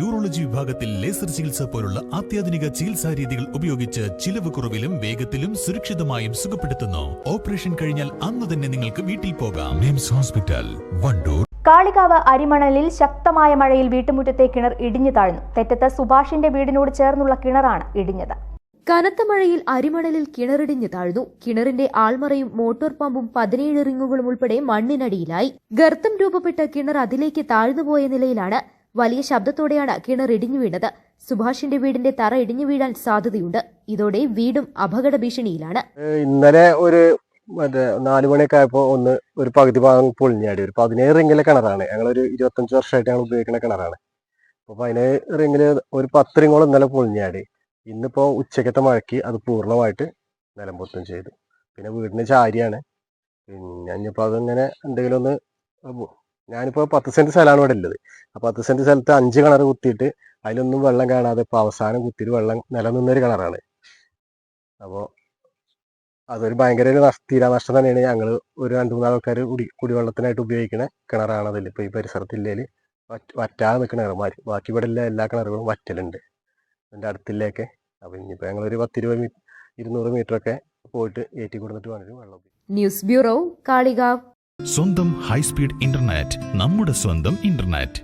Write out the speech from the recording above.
Urology വിഭാഗത്തിൽ laser ചികിത്സ പോലുള്ള അത്യാധുനിക ചികിത്സാ രീതികൾ ഉപയോഗിച്ച് ചിലവ് കുറവിലും വേഗത്തിലും സുരക്ഷിതമായും സുഖപ്പെടുത്തുന്നു. ഓപ്പറേഷൻ കഴിഞ്ഞാൽ അന്നു തന്നെ നിങ്ങൾക്ക് വീട്ടിൽ പോകാം. NIMS hospital, Wandoor. കാളികാവ് അരിമണലിൽ ശക്തമായ മഴയിൽ വീട്ടുമുറ്റത്തെ കിണർ ഇടിഞ്ഞു താഴ്ന്നു. തെറ്റത്ത് സുഭാഷിന്റെ വീടിനോട് ചേർന്നുള്ള കിണറാണ് ഇടിഞ്ഞത്. കനത്ത മഴയിൽ അരിമണലിൽ കിണറിടിഞ്ഞു താഴ്ന്നു. കിണറിന്റെ ആൾമറയും മോട്ടോർ പമ്പും 17 റിങ്ങുകളും ഉൾപ്പെടെ മണ്ണിനടിയിലായി. ഗർത്തം രൂപപ്പെട്ട കിണർ അതിലേക്ക് താഴ്ന്നുപോയ നിലയിലാണ്. വലിയ ശബ്ദത്തോടെയാണ് കിണർ ഇടിഞ്ഞു വീണത്. സുഭാഷിന്റെ വീടിന്റെ തറ ഇടിഞ്ഞു വീഴാൻ സാധ്യതയുണ്ട്. ഇതോടെ വീടും അപകട ഭീഷണിയിലാണ്. ഇന്നലെ ഒരു 4 മണിയൊക്കെ ആയപ്പോ ഒരു പകുതി ഭാഗം പൊളിഞ്ഞാടി. ഒരു 17 റിങ്ങിലെ കിണറാണ്. ഞങ്ങളൊരു 25 വർഷമായിട്ട് ഞങ്ങൾ ഉപയോഗിക്കുന്ന കിണറാണ്. അപ്പൊ 17 റിങ്ങില് ഒരു 10 റിങ്ങോളം ഇന്നലെ പൊളിഞ്ഞാടി. ഇന്നിപ്പോ ഉച്ചക്കത്തെ മഴയ്ക്ക് അത് പൂർണ്ണമായിട്ട് നിലംപൊത്തും ചെയ്തു. പിന്നെ വീടിന് ചാരിയാണ്. പിന്നെ ഇനിയിപ്പോ അതിങ്ങനെ എന്തെങ്കിലും ഒന്ന്, ഞാനിപ്പോ 10 സെന്റ് സ്ഥലമാണ് ഇവിടെ ഉള്ളത്. ആ 10 സെന്റ് സ്ഥലത്ത് 5 കിണർ കുത്തിയിട്ട് അതിലൊന്നും വെള്ളം കാണാതെ ഇപ്പൊ അവസാനം കുത്തിയിട്ട് വെള്ളം നിലനിന്നൊരു കിണറാണ്. അപ്പോൾ അതൊരു ഭയങ്കര തീരാ നഷ്ടം തന്നെയാണ്. ഞങ്ങൾ ഒരു 2-3 ആൾക്കാർ കുടിവെള്ളത്തിനായിട്ട് ഉപയോഗിക്കുന്ന കിണറാണ്. അതിൽ ഇപ്പൊ ഈ പരിസരത്തില്ലേല് വറ്റാതെ നിൽക്കുന്ന കിണർമാർ. ബാക്കി ഇവിടെ എല്ലാ കിണറുകളും വറ്റലുണ്ട് എൻ്റെ അടുത്തില്ലേക്ക്. അപ്പൊ ഇനിയിപ്പോ ഞങ്ങളൊരു 10-200 മീറ്റർ ഒക്കെ പോയിട്ട് ഏറ്റി കൊടുത്തിട്ട് വേണം വെള്ളം. News bureau, Kalikavu. സ്വന്തം ഹൈസ്പീഡ് ഇന്റർനെറ്റ്, നമ്മുടെ സ്വന്തം ഇന്റർനെറ്റ്.